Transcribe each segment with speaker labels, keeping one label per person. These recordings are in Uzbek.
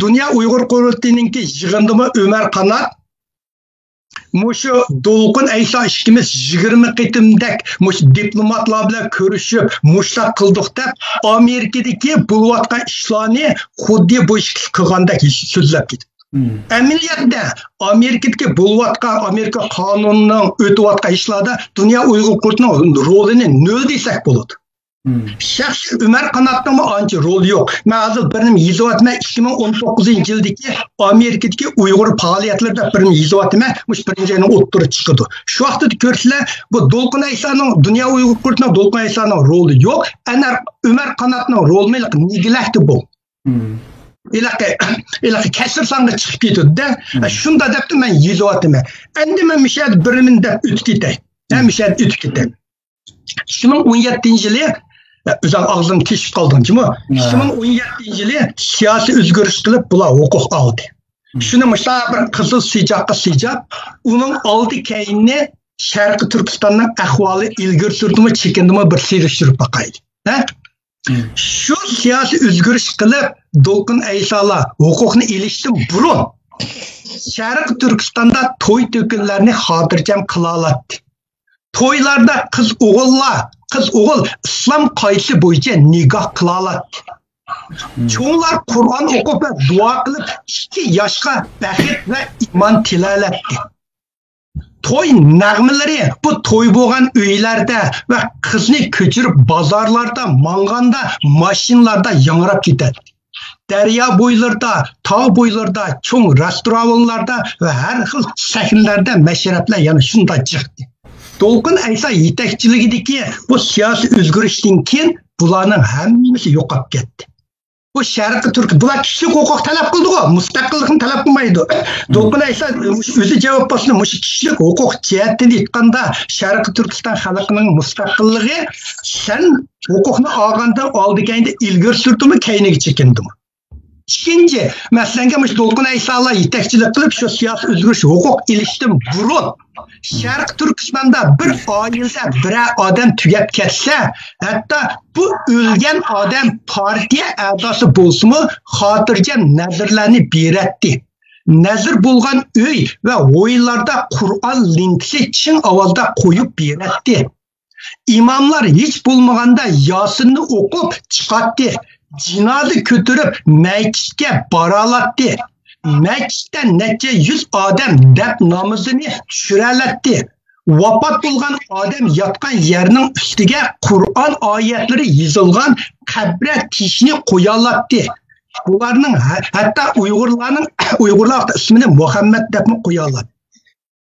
Speaker 1: Dünya Uyghur Qurultayınınki yig'indimi Ömer Qanat Muşu Dolqun Aysa işimiz 20 qitimdak muş diplomatlar bilan ko'rishib mushta qildik deb Amerikadagi bo'layotgan ishlarni xuddi bu ish qilgandek so'zlab ketdi. Amaliyotda Amerikadagi bo'layotgan Amerika qonunining o'tayotgan ishlarda Dünya Uyghur Qurultayının rolini nol desak bo'ladi. Şəxsi Ömer Qanat'ın anca rol yok. Ben hazır benim yizavatime 2019 yıldaki Amerika'daki Uyghur faaliyetlerinde benim yizavatime birinci ayının otturu çıkırdı. Şu vaxtda görsüler bu Dolqun Aysa'nın Dünya Uyghur Qurultayının Dolqun Aysa'nın rolü yok. Eğer Ömer Qanat'ın rolü nigilekti bu. İlaki kesir sandı çıkıp gidiyordu da. Şunda deptim ben yizavatime. Endi ben müşahede birimin de ütkitey. Müşahede ütkitey. 2017 yılı Özal ağzını teşvik kaldın değil mi? 2017 yılı siyasi özgürlük kılıp bula hukuk aldı. Şunu mesela bir kızıl sıcak, onun aldı keyini Şarkı Türkistan'ın ahvalı ilgir sürdü mü, çekindi mi bir seyirştirip bakaydı. Şu siyasi özgürlük kılıp Dolqun Aysa'la hukukunu iliştim burun. Şarkı Türkistan'da toy tökünlerini hatırcam kılalattı. Toylarda kız oğul İslam kayısı boyunca nikah kılalatdı. Çoğunlar Kur'an okup ve dua kılıp 2 yaşka bəxet ve iman tilalattı. Toy nağmeleri bu toy boğan öylerde ve kızını köçürüp bazarlarda, manganda, maşinlarda yanırap giderdi. Derya boylarda, tağ boylarda, çoğun restoranlarda ve her xil sahnelerde meşrepler yani şunda çıktı. Dolqun Aysa yetakçiligideki bu siyasi özgürlükten keyin bularning hammasi yo'qolib ketdi. Bu Sharqi Turk bular kişilik hukuk talep qildi-ku, mustaqillikni talep qilmaydi. Dolqun Aysa o'zi javob bersin, mush kişilik hukuk jihatdan aytganda Sharqi Turkiston xalqining mustaqilligi sen hukukni olganda oldiganda ilgari surdimi, keyiniga chekindimi? İkinci, mesela Dolqun Aysa'la yetakçilik qilib şu siyasi özgürlük hukuk iliştim burun. Şarkı Türkistan'da bir ailede bir adam tüyep ketse, hatta bu ölgen adam partiye adası bolsun mu, hatırcan nazırlarını biretti. Nazır bulgan öy ve oylarda Kur'an linksi Çin avazda koyup biretti. İmamlar hiç bulmaganda Yasin'ni okup çıkarttı. Cinadı götürüp meclisке baralattı. Meclisten nece 100 adam dep namazını düşüreletti. Vafat bulgan adam yatkan yerinin üstüge Kur'an ayetleri yazılgan kabre tişini koyalattı. Bunların hatta Uygurlar ismini Muhammed dep mi koyalattı.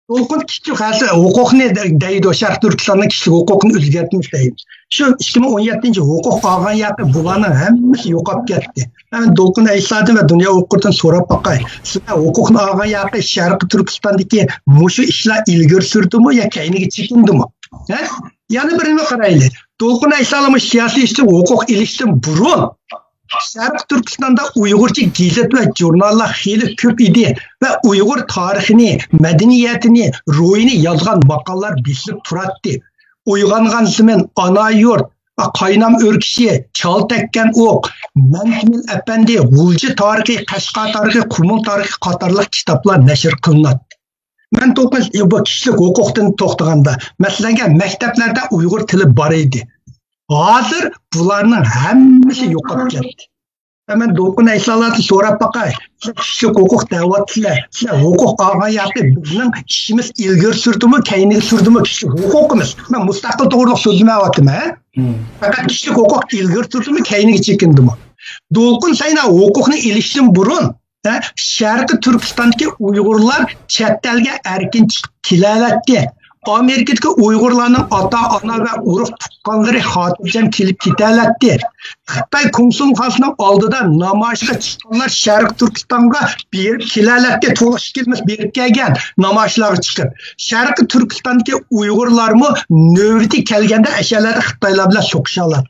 Speaker 1: Dolqun kişilik hukukunu deydi o Şarkı Türkistan'ın kişilik hukukunu özgertmiş deydi. Şu 2017 hukuk ağan yapı bulanın hemmisi yo'qolib ketdi. Ben Dolqun Aysa'dan ve Dünya Uyghur Qurultayından so'rab bakay. Sizlar hukukni ağan yapı Şarkı Türkistan'daki mushu ishlar ilgari surdimi yo keyiniga chekindimi? Yana birini qarayli. Dolqun Aysa'la siyasi ishchi hukuk ilishdan burun Şarkı Türkistan'da Uygurca gazet ve jurnallar xeyli köp idi ve Uygur tarixini, medeniyetini, ruhini yazgan maqallar bisilip turatdı. Uygangan zimin, ana yurt, qaynam örkişi, çal tekken ok, Mentimil Efendi, Gulji tarixi, Qashqa tarixi, Qumul tarixi qatarlıq kitaplar neşir kılınatdı. Ben bu kişilik hukuktan toxtaganda, mesela mekteplerde Uygur tili bar idi. Hazır bularning hammasi yo'qolib ketdi. Hemen Dolqun Aysa'larni so'rab bakay. Kişilik hukuk da'vatchilar, sizlar hukuk olgan yapti. Bizning ishimiz ilgari surdimi, keyiniga surdimi kişilik hukukimiz. Ben mustaqil to'g'riliq so'zlamayaptim, Fakat kişilik hukuk ilgari surdimi, keyiniga chekindimi? Dolqun Sayna hukukni ilishdan burun Sharqi Turkistondagi Uyg'urlar chet elga erkin chiqib kelalatdi. Amerika'daki Uygurlarning ota-ona ve urug' tuqqanlari xotirjam kelib ketalatdi. Xitoy konsulxonasining oldida namoyishga chiqqanlar Sharq Turkistonga berib kelalatdi. To'g'ri kelmas berib kelgan namoyishlarga chiqib. Sharq Turkistondagi Uygurlarmi navbati kelganda ashalarda Xitoylar bilan so'qishalar.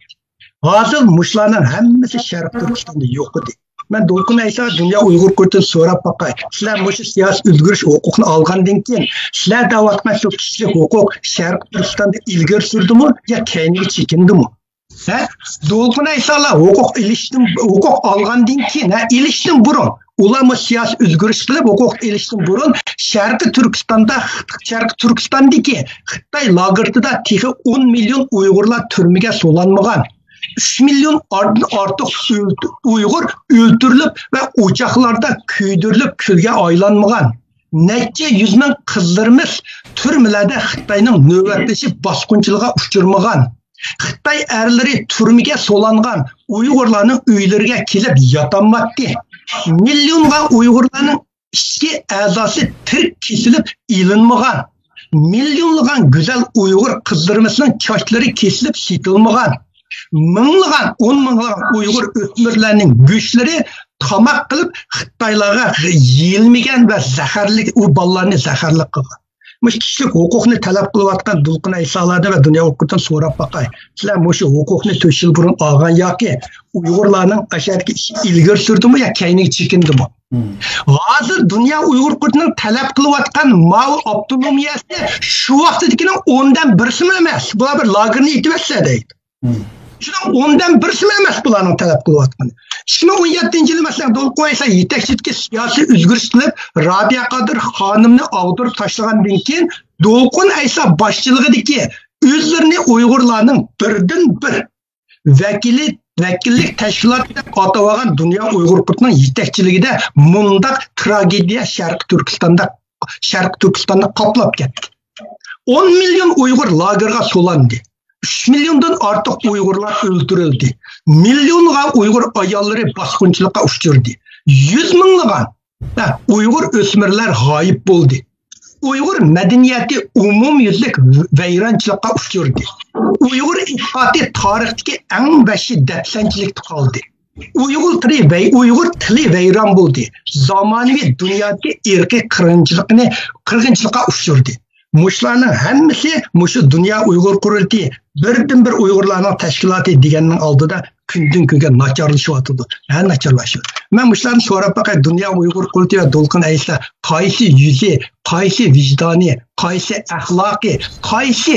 Speaker 1: Hozir mushlarning hammasi Sharq Turkistonda yo'q edi. Ben Dolqun Aysa Dünya Uyghur Qurultayından so'rab bakay. Sizlar bu siyasi özgürlük hukukunu algandan keyin sizlar davatgan şu kişilik hukuk Sharq Turkistonda ilgari surdimi yo keyiniga chekindimi? Dolqun Aysalar hukuk algandan keyin, ilishdan burun ular siyosiy o'zgarish qilib huquq ilishdan burun Sharqi Turkistondagi Xitoy lagerida texi 10 million Uyg'urlar turmaga solanmagan. 3 milyon artıq Uyghur öldürülüb və ocaqlarda kuydirilib külge aylanmagan. Neçə yüz min qızlarımız türmələrdə Xitayның növbətləşib basqınçılığa uçurmagan. Xitay ərləri türməyə solanğan Uyğurların öylərə kelib yatanmadı. Milyonğa Uyğurların iki əzası tirk kesilib ilinmagan. Milyonluğan güzel Uyghur kızlarımızın çaçları kesilip sitilmagan. Mınlıgan, 10 mınlıgan Uyghur ötmürlerinin güçleri tamak kılıp Xitaylarga yiyilmegen ve zaharlı, o ballarını zaharlı kılgan. Muş kişilik hukukunu talep kılıvatkan Dolqun Aysalarda ve dünya hukukundan sorap bakay. Sizler muş hukukunu 4 yıl burun algan ya ki Uygurlarının aşağıdaki ilgir sürdü mü ya kaynak çekindi mi? Hazır dünya Uygur hukukundan talep kılıvatkan mal optonomiyası şu vaxtdakinin 10'dan birisi mi emas? Bular bir lagerni itiverse deydi. Şunun 10'dan birisi mi emas bularning talep kılıvatkanı? 2017-yılı mesela Dolqun Aysal yetekçilikке siyasi özgürüş qilib Rabia Qadir xonimni ag'dirib tashlagandan keyin Dolqun Aysal boshchiligidagi o'zlarini Uyg'urlarning birdan bir vakillik tashkilot deb atab olgan Dunyo Uyg'ur hukukining yetakchiligida mundaq tragediya Sharq Turkistonda qoplab ketdi. 10 milyon Uyg'ur lagerga solandi. 3 milyondan artıq Uyg'urlar öldürüldü. Milyonga Uyg'ur ayolları basqınçılıqqa uçurdu. 100 minglığan Uyg'ur ösmirler g'oyib bo'ldi. Uyg'ur madaniyati umumyuzlik vayronchilikqa uçurdu. Uyg'ur ittifoqi tarixdagi eng vahshiy dafsanchilikda qoldi. Uyg'ur tili vayron bo'ldi. Zamonaviy dunyodagi irqiy qirg'inchilikqa uçurdu. Muşlarning hammasi mushu Dünya Uyg'ur Qurultiyi birdan bir Uyg'urlarning tashkiloti deganning oldida kundan kunga nacharlashyapti. Nacharlashyapti. Men mushlarni so'rab bakay Dünya Uyg'ur Qurultiyi va Dolqun Aysal qaysi yuzi, qaysi vijdoni, qaysi axloqi, qaysi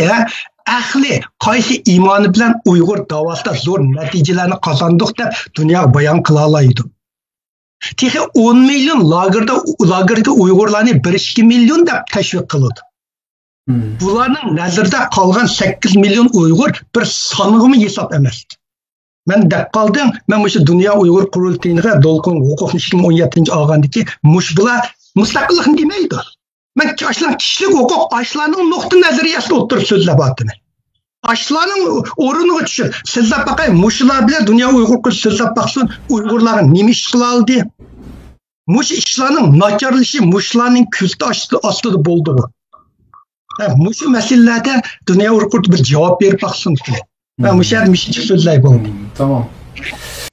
Speaker 1: aqli, qaysi imoni bilan Uyg'ur davosida zo'r natijalarni qozondik deb dunyo bayon qila oladi. Texi 10 milyon lagerda Uyg'urlarni 1-2 milyon deb tashviq qiladi. Bularning nazarda qolgan 8 milyon Uyg'ur bir sonig'imi hisob emas. Men deb qoldim, men o'sha Dunyo Uyg'ur Qurultiyiga Dolqun huquqni 2017 olgandiki, mush bular mustaqillikni demaydi. Men ashlan kishilik huquq, ashlarning nuqta nazariyasida o'tirib so'zlab o'tdim. Ashlarning o'rniga tushib, sizlar baqay mushlar bilan Dunyo Uyg'ur Qurultiyi so'zlab baqsin, Uyg'urlarni nima ish qila oldi? Mush ishlarning nacharlishi mushlarning ko'zda ostida bo'ldi. Muşu meselelerde Dünya Uyg'ur bir cevap verip baksın ki. Ben muşer mişi so'zlay bo'ldim.
Speaker 2: Tamam.